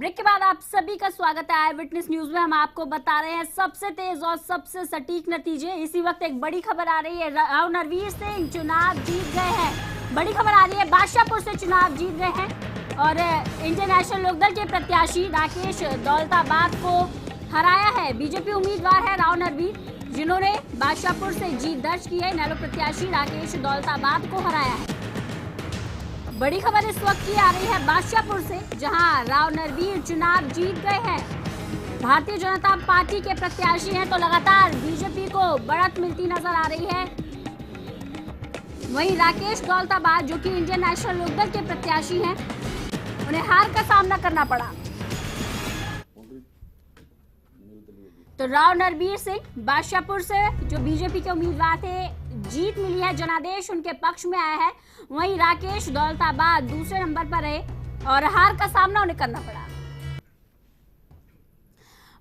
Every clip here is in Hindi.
ब्रेक के बाद आप सभी का स्वागत है आई विटनेस न्यूज में। हम आपको बता रहे हैं सबसे तेज और सबसे सटीक नतीजे। इसी वक्त एक बड़ी खबर आ रही है, राव नरवीर सिंह चुनाव जीत गए हैं। बड़ी खबर आ रही है, बादशाहपुर से चुनाव जीत गए हैं और इंडियन नेशनल लोकदल के प्रत्याशी राकेश दौलताबाद को हराया है। बीजेपी उम्मीदवार है राव नरवीर, जिन्होंने बादशाहपुर से जीत दर्ज की है। इनेलो प्रत्याशी राकेश दौलताबाद को हराया है। बड़ी खबर इस वक्त की आ रही है बादशाहपुर से, जहां राव नरवीर चुनाव जीत गए हैं। भारतीय जनता पार्टी के प्रत्याशी हैं, तो लगातार बीजेपी को बढ़त मिलती नजर आ रही है। वहीं राकेश दौलताबाद, जो कि इंडियन नेशनल लोकदल के प्रत्याशी हैं, उन्हें हार का सामना करना पड़ा। तो राव नरवीर सिंह बादशाहपुर से, जो बीजेपी के उम्मीदवार थे, जीत मिली है, जनादेश उनके पक्ष में आया है। वहीं राकेश दौलताबाद दूसरे नंबर पर रहे और हार का सामना उन्हें करना पड़ा।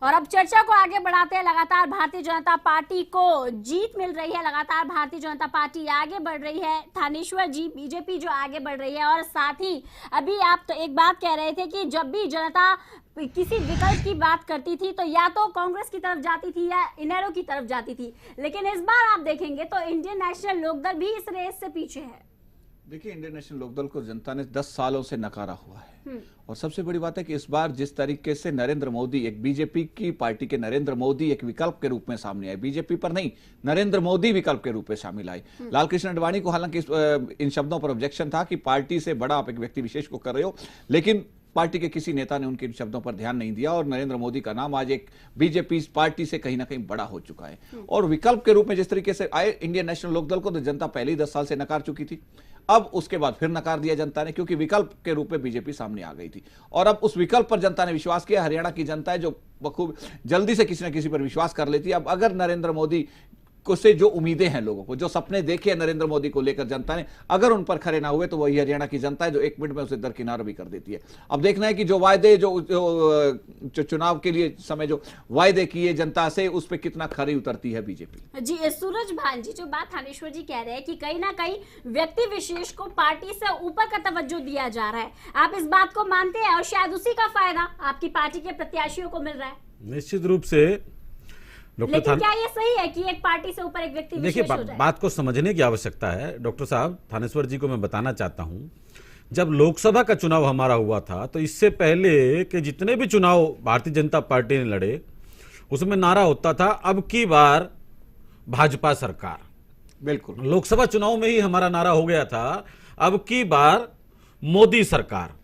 और अब चर्चा को आगे बढ़ाते हैं। लगातार भारतीय जनता पार्टी को जीत मिल रही है, लगातार भारतीय जनता पार्टी आगे बढ़ रही है। थानेश्वर जी, बीजेपी जो आगे बढ़ रही है। और साथ ही अभी आप तो एक बात कह रहे थे कि जब भी जनता किसी विकल्प की बात करती थी तो या तो कांग्रेस की तरफ जाती थी या इनेलो की तरफ जाती थी, लेकिन इस बार आप देखेंगे तो इंडियन नेशनल लोकदल भी इस रेस से पीछे है। देखिए, इंडियन नेशनल लोकदल को जनता ने 10 सालों से नकारा हुआ है और सबसे बड़ी बात है कि इस बार जिस तरीके से नरेंद्र मोदी, एक बीजेपी की पार्टी के नरेंद्र मोदी एक विकल्प के रूप में सामने आए, बीजेपी पर नहीं, नरेंद्र मोदी विकल्प के रूप में शामिल आए। लालकृष्ण आडवाणी को हालांकि इन शब्दों पर ऑब्जेक्शन था कि पार्टी से बड़ा आप एक व्यक्ति विशेष को कर रहे हो, लेकिन पार्टी के किसी नेता ने उनके शब्दों पर ध्यान नहीं दिया और नरेंद्र मोदी का नाम आज एक बीजेपी पार्टी से कहीं ना कहीं बड़ा हो चुका है। और विकल्प के रूप में जिस तरीके से आए इंडियन नेशनल लोकदल को, तो जनता पहले ही 10 साल से नकार चुकी थी। अब उसके बाद फिर नकार दिया जनता ने, क्योंकि विकल्प के रूप में बीजेपी सामने आ गई थी और अब उस विकल्प पर जनता ने विश्वास किया। हरियाणा की जनता है जो बखूब जल्दी से किसी न किसी पर विश्वास कर लेती है। अब अगर नरेंद्र मोदी को से जो उम्मीदें हैं लोगों को, जो सपने देखे नरेंद्र मोदी को लेकर जनता ने, अगर उन पर खरे ना हुए तो वही हरियाणा की जनता है जो 1 मिनट में उसे दरकिनार भी कर देती है। अब देखना है कि जो वायदे जो चुनाव के लिए समय जो वायदे किए जनता से, उस पर कितना खरी उतरती है बीजेपी। जी सूरज भान जी, जो बात थानेश्वर जी कह रहे हैं कि कहीं ना कहीं व्यक्ति विशेष को पार्टी से ऊपर का तवज्जो दिया जा रहा है, आप इस बात को मानते हैं और शायद उसी का फायदा आपकी पार्टी के प्रत्याशियों को मिल रहा है? निश्चित रूप से। लेकिन क्या ये सही है कि एक पार्टी से ऊपर एक व्यक्ति विशेष हो जाए? बात को समझने की आवश्यकता है। डॉक्टर साहब, थानेश्वर जी को मैं बताना चाहता हूं, जब लोकसभा का चुनाव हमारा हुआ था तो इससे पहले कि जितने भी चुनाव भारतीय जनता पार्टी ने लड़े, उसमें नारा होता था अब की बार भाजपा सरकार। बिल्कुल, लोकसभा चुनाव में ही हमारा नारा हो गया था अब की बार मोदी सरकार।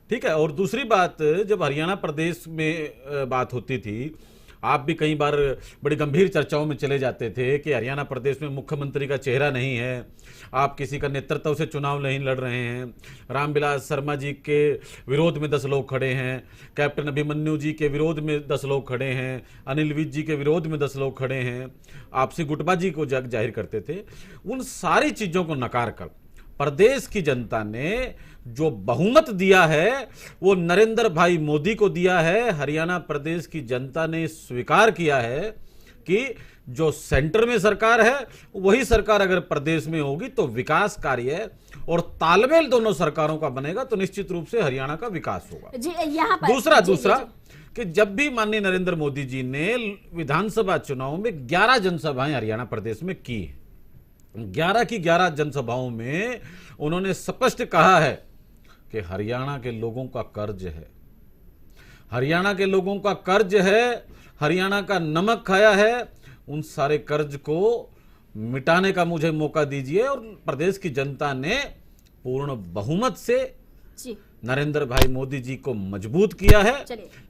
ठीक है। और दूसरी बात, जब हरियाणा प्रदेश में बात होती थी, आप भी कई बार बड़ी गंभीर चर्चाओं में चले जाते थे कि हरियाणा प्रदेश में मुख्यमंत्री का चेहरा नहीं है, आप किसी का नेतृत्व से चुनाव नहीं लड़ रहे हैं, रामविलास शर्मा जी के विरोध में 10 लोग खड़े हैं, कैप्टन अभिमन्यु जी के विरोध में 10 लोग खड़े हैं, अनिल विज जी के विरोध में 10 लोग खड़े हैं, आपसी गुटबाजी को जाहिर करते थे। उन सारी चीज़ों को नकार कर प्रदेश की जनता ने जो बहुमत दिया है वो नरेंद्र भाई मोदी को दिया है। हरियाणा प्रदेश की जनता ने स्वीकार किया है कि जो सेंटर में सरकार है वही सरकार अगर प्रदेश में होगी तो विकास कार्य और तालमेल दोनों सरकारों का बनेगा तो निश्चित रूप से हरियाणा का विकास होगा। जी, यहाँ पर दूसरा कि जब भी माननीय नरेंद्र मोदी जी ने विधानसभा चुनाव में 11 जनसभाएं हरियाणा प्रदेश में की, 11 की 11 जनसभाओं में उन्होंने स्पष्ट कहा है कि हरियाणा के लोगों का कर्ज है, हरियाणा के लोगों का कर्ज है, हरियाणा का नमक खाया है, उन सारे कर्ज को मिटाने का मुझे मौका दीजिए। और प्रदेश की जनता ने पूर्ण बहुमत से नरेंद्र भाई मोदी जी को मजबूत किया है।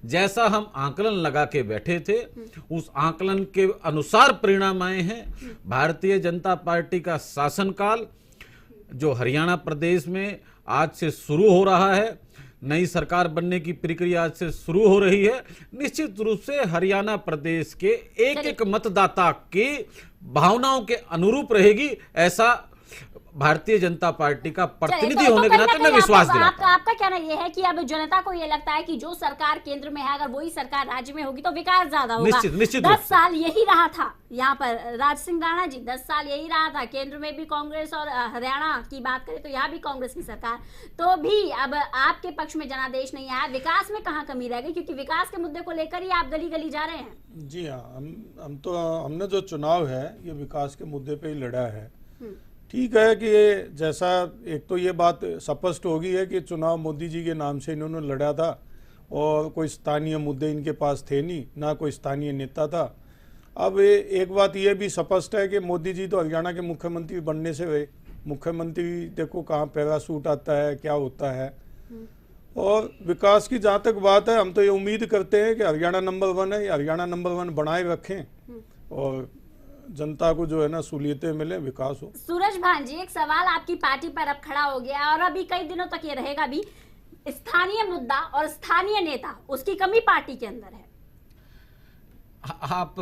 जैसा हम आकलन लगा के बैठे थे उस आकलन के अनुसार परिणाम आए हैं। भारतीय जनता पार्टी का शासनकाल जो हरियाणा प्रदेश में आज से शुरू हो रहा है, नई सरकार बनने की प्रक्रिया आज से शुरू हो रही है, निश्चित रूप से हरियाणा प्रदेश के एक एक मतदाता की भावनाओं के अनुरूप रहेगी, ऐसा भारतीय जनता पार्टी का प्रतिनिधि तो होने के कहीं ना नाते मैं कहीं विश्वास दिलाता हूं। आपका कहना यह है कि अब जनता को ये लगता है कि जो सरकार केंद्र में है, अगर वही सरकार राज्य में होगी तो विकास ज्यादा होगा। निश्चित 10 साल यही रहा था यहाँ पर राज सिंह राणा जी, 10 साल यही रहा था। केंद्र में भी कांग्रेस और हरियाणा की बात करें तो यहाँ भी कांग्रेस की सरकार, तो भी अब आपके पक्ष में जनादेश नहीं आया। विकास में कहाँ कमी रह गई, क्योंकि विकास के मुद्दे को लेकर ही आप गली गली जा रहे हैं। जी हाँ, हमने जो चुनाव है ये विकास के मुद्दे पे ही लड़ा है। ठीक है कि ये जैसा एक तो ये बात स्पष्ट होगी है कि चुनाव मोदी जी के नाम से इन्होंने लड़ा था और कोई स्थानीय मुद्दे इनके पास थे नहीं, ना कोई स्थानीय नेता था। अब एक बात ये भी स्पष्ट है कि मोदी जी तो हरियाणा के मुख्यमंत्री बनने से हुए मुख्यमंत्री, देखो कहाँ पैराशूट आता है, क्या होता है। और विकास की जहाँ तक बात है, हम तो ये उम्मीद करते हैं कि हरियाणा नंबर 1 है, हरियाणा नंबर 1 बनाए रखें और जनता को जो है ना सहूलियतें मिले, विकास हो। सूरज भान जी, एक सवाल आपकी पार्टी पर अब खड़ा हो गया और अभी कई दिनों तक ये रहेगा भी, स्थानीय मुद्दा और स्थानीय नेता, उसकी कमी पार्टी के अंदर है। आप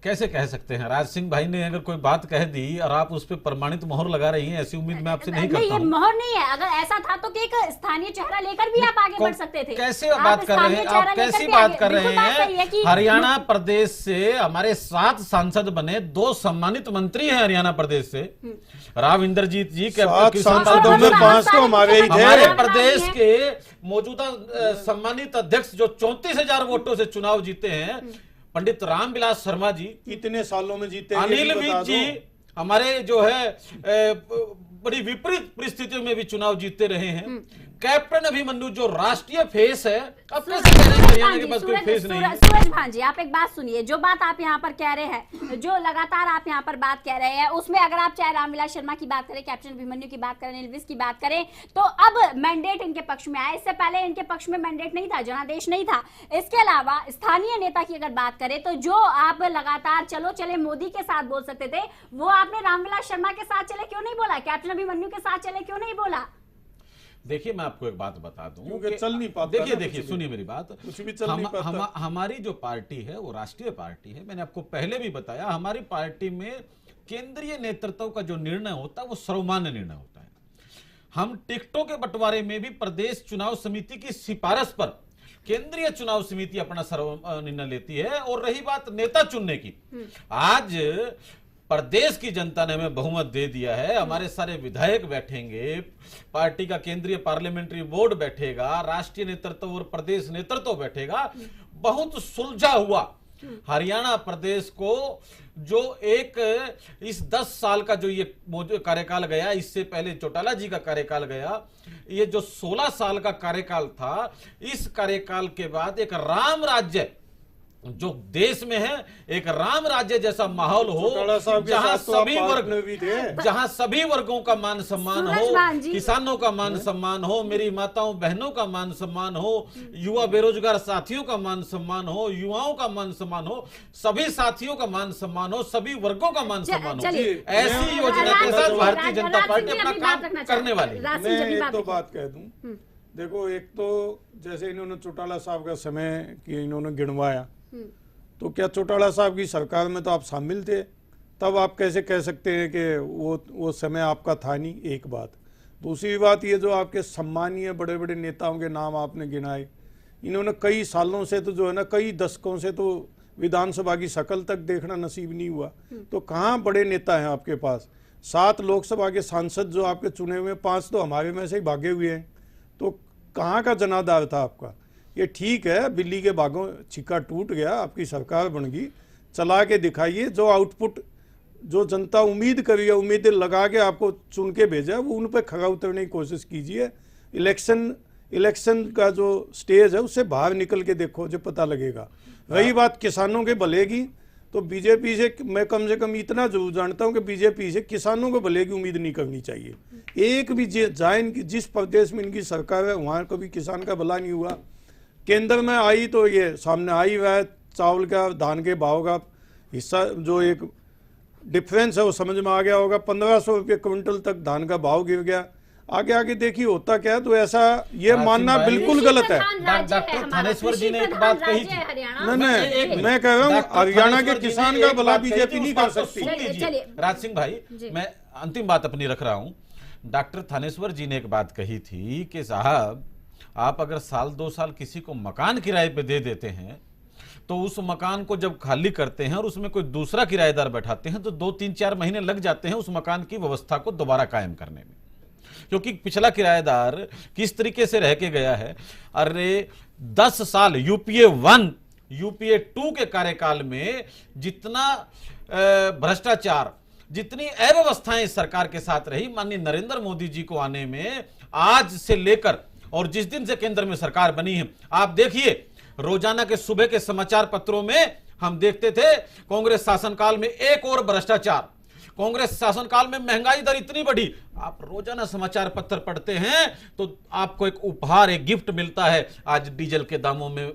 कैसे कह सकते हैं? राज सिंह भाई ने अगर कोई बात कह दी और आप उस पर प्रमाणित मोहर लगा रही हैं, ऐसी उम्मीद मैं आपसे नहीं करता ये हूं। मोहर नहीं है। अगर ऐसा था तो कि एक स्थानीय चेहरा लेकर भी आप आगे बढ़ सकते थे। कैसे बात कर रहे हैं आप? कैसी बात कर रहे हैं? हरियाणा प्रदेश से हमारे 7 सांसद बने, 2 सम्मानित मंत्री हैं हरियाणा प्रदेश से, राव इंद्रजीत जी के 7 सांसदों में 5 तो हमारे ही थे। हमारे प्रदेश के मौजूदा सम्मानित अध्यक्ष जो 34,000 वोटों से चुनाव जीते हैं, पंडित रामविलास शर्मा जी, इतने सालों में जीते। अनिल विज जी हमारे जो है बड़ी विपरीत परिस्थितियों में भी चुनाव जीतते रहे हैं। कैप्टन अभिमन्यु जो राष्ट्रीय फेस है, अब कैसे कह रहे हैं हरियाणा के पास कोई फेस नहीं है? सूरज भान जी, आप एक बात सुनिए। जो बात आप यहाँ पर कह रहे हैं, जो लगातार आप यहाँ पर बात कह रहे हैं, उसमें अगर आप चाहे रामविलास शर्मा की बात करें, कैप्टन अभिमन्यु की बात करें, अनिल विज की बात करें, तो अब मैंडेट इनके पक्ष में आया। इससे पहले इनके पक्ष में मैंडेट नहीं था, जनादेश नहीं था। इसके अलावा स्थानीय नेता की अगर बात करें तो जो आप लगातार चलो चले मोदी के साथ बोल सकते थे, वो आपने रामविलास शर्मा के साथ चले क्यों नहीं बोला? कैप्टन अभिमन्यु के साथ चले क्यों नहीं बोला? देखिए, मैं आपको एक बात बता दूं क्योंकि चल नहीं पाता। देखिए सुनिए मेरी बात। कुछ भी चल नहीं पाता। हमारी जो पार्टी है वो राष्ट्रीय पार्टी है। मैंने आपको पहले भी बताया, हमारी पार्टी में केंद्रीय नेतृत्व का जो निर्णय होता है वो सर्वमान्य निर्णय होता है। हम टिकटों के बंटवारे में भी प्रदेश चुनाव समिति की सिफारिश पर केंद्रीय चुनाव समिति अपना सर्व निर्णय लेती है। और रही बात नेता चुनने की, आज प्रदेश की जनता ने हमें बहुमत दे दिया है। हमारे सारे विधायक बैठेंगे, पार्टी का केंद्रीय पार्लियामेंट्री बोर्ड बैठेगा, राष्ट्रीय नेतृत्व और प्रदेश नेतृत्व बैठेगा। बहुत सुलझा हुआ हरियाणा प्रदेश को जो एक इस 10 साल का जो ये कार्यकाल गया, इससे पहले चौटाला जी का कार्यकाल गया, ये जो 16 साल का कार्यकाल था, इस कार्यकाल के बाद एक राम राज्य जो देश में है, एक राम राज्य जैसा माहौल हो, जहां सभी वर्गों का मान सम्मान हो, किसानों का मान सम्मान हो, मेरी माताओं बहनों का मान सम्मान हो, युवा बेरोजगार साथियों का मान सम्मान हो, युवाओं का मान सम्मान हो, सभी साथियों का मान सम्मान हो, सभी वर्गों का मान सम्मान हो। ऐसी योजना के साथ भारतीय जनता पार्टी अपना काम करने वाली। मैं एक तो बात कह दूं, देखो, एक तो जैसे इन्होंने चौटाला साहब का समय कि इन्होंने गिनवाया, तो क्या चौटाला साहब की सरकार में तो आप शामिल थे? तब आप कैसे कह सकते हैं कि वो समय आपका था नहीं? एक बात। दूसरी बात, ये जो आपके सम्मानीय बड़े बड़े नेताओं के नाम आपने गिनाए, इन्होंने कई सालों से तो जो है ना, कई दशकों से तो विधानसभा की शक्ल तक देखना नसीब नहीं हुआ। तो कहाँ बड़े नेता हैं आपके पास? 7 लोकसभा के सांसद जो आपके चुने हुए, 5 तो हमारे में से ही भागे हुए हैं। तो कहाँ का जनाधार था आपका? ये ठीक है, बिल्ली के भागों छिक्का टूट गया, आपकी सरकार बन गई, चला के दिखाइए। जो आउटपुट जो जनता उम्मीद करी है, उम्मीदें लगा के आपको चुन के भेजा, वो उन पर खरा उतरने की कोशिश कीजिए। इलेक्शन का जो स्टेज है उससे बाहर निकल के देखो, जो पता लगेगा। रही बात किसानों के भले की, तो बीजेपी से मैं कम से कम इतना जरूर जानता हूं कि बीजेपी से किसानों को भले की उम्मीद नहीं करनी चाहिए। एक भी जिस प्रदेश में इनकी सरकार है, वहां कभी किसान का भला नहीं हुआ। केंद्र में आई तो ये सामने आई हुआ है, चावल का, धान के भाव का हिस्सा जो एक डिफरेंस है वो समझ में आ गया होगा। 1500 रुपये क्विंटल तक धान का भाव गिर गया। आगे आगे देखिए होता क्या है। तो ऐसा ये मानना बिल्कुल गलत है। डॉक्टर थानेश्वर जी ने एक बात कही थी, नहीं, मैं कह रहा हूँ हरियाणा के किसान का भला बीजेपी नहीं कर सकती। राज सिंह भाई, मैं अंतिम बात अपनी रख रहा हूं। डॉक्टर थानेश्वर जी ने एक बात कही थी कि साहब आप अगर साल 2 साल किसी को मकान किराए पे दे देते हैं तो उस मकान को जब खाली करते हैं और उसमें कोई दूसरा किराएदार बैठाते हैं तो 2-3-4 महीने लग जाते हैं उस मकान की व्यवस्था को दोबारा कायम करने में, क्योंकि पिछला किराएदार किस तरीके से रह के गया है। अरे 10 साल यूपीए 1 यूपीए 2 के कार्यकाल में जितना भ्रष्टाचार, जितनी अव्यवस्थाएं इस सरकार के साथ रही, माननीय नरेंद्र मोदी जी को आने में आज से लेकर और जिस दिन से केंद्र में सरकार बनी है, आप देखिए रोजाना के सुबह के समाचार पत्रों में हम देखते थे कांग्रेस शासनकाल में एक और भ्रष्टाचार, कांग्रेस शासनकाल में महंगाई दर इतनी बढ़ी। आप रोजाना समाचार पत्र पढ़ते हैं तो आपको एक उपहार, एक गिफ्ट मिलता है। आज डीजल के दामों में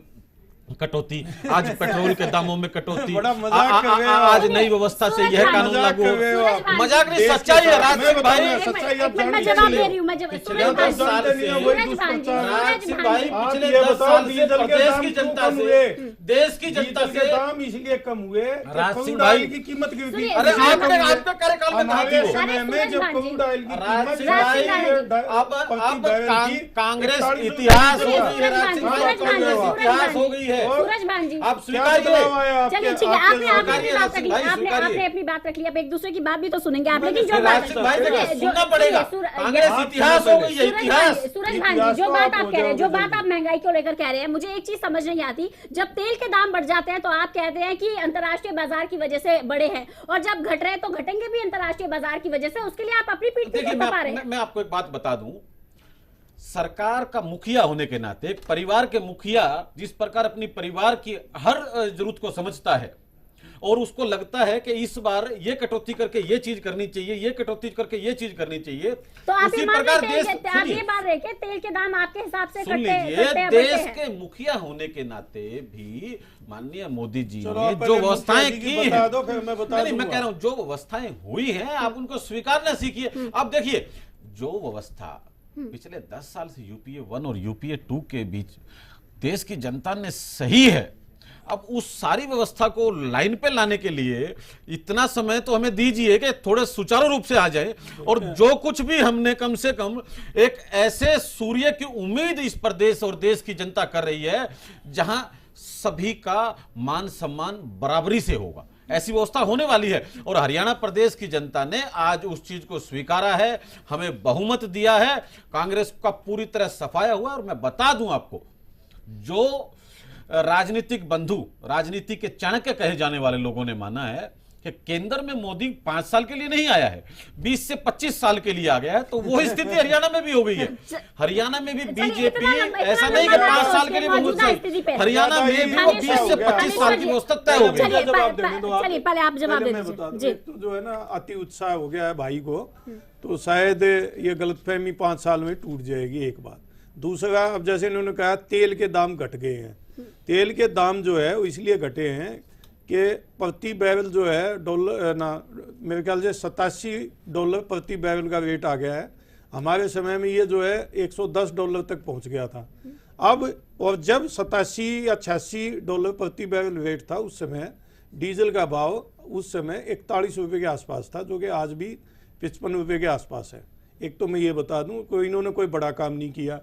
कटौती, आज पेट्रोल के दामों में कटौती, बड़ा मजाक कर रहे हो। आज नई व्यवस्था से यह कानून लागू हो। मजाक नहीं, सच्चाई है राज सिंह भाई। मैं जवाब दे रही हूँ, मैं पिछले 10 साल से राज सिंह भाई पिछले 10 साल से प्रदेश की जनता से, देश की जनता से दाम इसलिए कम हुए राज सिंह भाई की कीमत गिर गई। अरे आपके कार्यकाल में कहा हमारे थी समय में जब क्रूड ऑयल की राज सिंह कीमत भाई अब कांग्रेस इतिहास हो गई है, राज सिंह भाई कांग्रेस इतिहास हो गई है। सूरज भान जी आप स्वीकारिए। चलिए ठीक है, आपने अपनी बात रख ली, अब एक दूसरे की बात भी तो सुनेंगे आप, लेकिन जो बात सुनना पड़ेगा, कांग्रेस इतिहास हो गई है, इतिहास। सूरज भान जी, जो बात आप कह रहे हैं, जो बात आप महंगाई को लेकर कह रहे हैं, मुझे एक चीज समझ नहीं आती। जब तेल के दाम बढ़ जाते हैं तो आप कहते हैं कि अंतर्राष्ट्रीय बाजार की वजह से बढ़े हैं, और जब घट रहे हैं तो घटेंगे भी अंतर्राष्ट्रीय बाजार की वजह से। उसके लिए आप अपनी पीठ क्यों थपा रहे हैं? मैं आपको एक बात बता दूं, सरकार का मुखिया होने के नाते, एक परिवार के मुखिया जिस प्रकार अपनी परिवार की हर जरूरत को समझता है और उसको लगता है कि इस बार ये कटौती करके ये चीज करनी चाहिए, ये कटौती करके ये चीज करनी चाहिए, तो आप उसी ये प्रकार देश आप ये बात रहे कि तेल के दाम आपके हिसाब से सुन लीजिए, देश के मुखिया होने के नाते भी माननीय मोदी जी ने जो व्यवस्थाएं की हैं, मैं कह रहा हूं जो व्यवस्थाएं हुई हैं आप उनको स्वीकारना सीखिए। अब देखिए जो व्यवस्था पिछले 10 साल से यूपीए 1 और यूपीए 2 के बीच देश की जनता ने सही है, अब उस सारी व्यवस्था को लाइन पे लाने के लिए इतना समय तो हमें दीजिए कि थोड़े सुचारू रूप से आ जाए, और जो कुछ भी हमने कम से कम एक ऐसे सूर्य की उम्मीद इस प्रदेश और देश की जनता कर रही है जहां सभी का मान सम्मान बराबरी से होगा, ऐसी व्यवस्था होने वाली है। और हरियाणा प्रदेश की जनता ने आज उस चीज को स्वीकारा है, हमें बहुमत दिया है, कांग्रेस का पूरी तरह सफाया हुआ। और मैं बता दूं आपको, जो राजनीतिक बंधु, राजनीति के चाणक्य कहे जाने वाले लोगों ने माना है कि केंद्र में मोदी 5 साल के लिए नहीं आया है, 20 से 25 साल के लिए आ गया है, तो वो स्थिति हरियाणा में भी हो गई है। हरियाणा में भी बीजेपी ऐसा नहीं कि 5 साल के लिए बहुत, हरियाणा में भी वो 20 से 25 साल की व्यवस्था तय हो गई। चलिए पहले आप जवाब दे दीजिए। तो जो है ना अति उत्साह हो गया है भाई को, तो शायद ये गलतफहमी 5 साल में टूट जाएगी, एक बात। दूसरा, अब जैसे इन्होंने कहा तेल के दाम घट गए हैं, तेल के दाम जो है वो इसलिए घटे हैं कि प्रति बैरल जो है डॉलर ना, मेरे ख्याल से $87 प्रति बैरल का रेट आ गया है। हमारे समय में ये जो है $110 तक पहुंच गया था। अब और जब 87 या $86 प्रति बैरल रेट था, उस समय डीजल का भाव उस समय 41 रुपये के आसपास था, जो कि आज भी 55 रुपये के आसपास है। एक तो मैं ये बता दूं, कोई इन्होंने कोई बड़ा काम नहीं किया।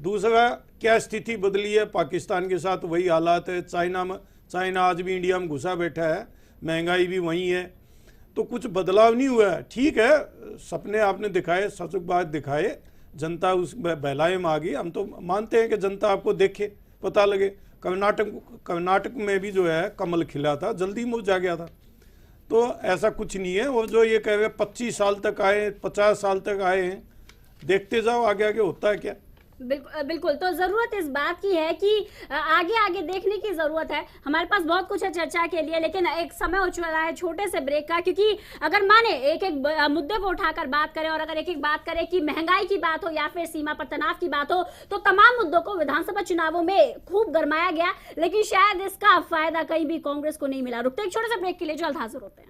दूसरा, क्या स्थिति बदली है, पाकिस्तान के साथ वही हालात है, चाइना आज भी इंडिया में घुसा बैठा है, महंगाई भी वही है, तो कुछ बदलाव नहीं हुआ है। ठीक है, सपने आपने दिखाए, सचुक बात दिखाए, जनता उस बहलाए में आ गई, हम तो मानते हैं कि जनता आपको देखे, पता लगे। कर्नाटक में भी जो है कमल खिला था, जल्दी मुरझा गया था, तो ऐसा कुछ नहीं है। और जो ये कह रहे 25 साल तक आए, 50 साल तक आए हैं, देखते जाओ आगे आगे होता है क्या। बिल्कुल, तो जरूरत इस बात की है कि आगे आगे देखने की जरूरत है। हमारे पास बहुत कुछ है चर्चा के लिए, लेकिन एक समय हो चुका है छोटे से ब्रेक का, क्योंकि अगर माने एक एक मुद्दे को उठाकर बात करें और अगर एक एक बात करें कि महंगाई की बात हो या फिर सीमा पर तनाव की बात हो, तो तमाम मुद्दों को विधानसभा चुनावों में खूब गरमाया गया, लेकिन शायद इसका फायदा कहीं भी कांग्रेस को नहीं मिला। रुकते एक छोटे से ब्रेक के लिए, जल्द हाजिर होते हैं।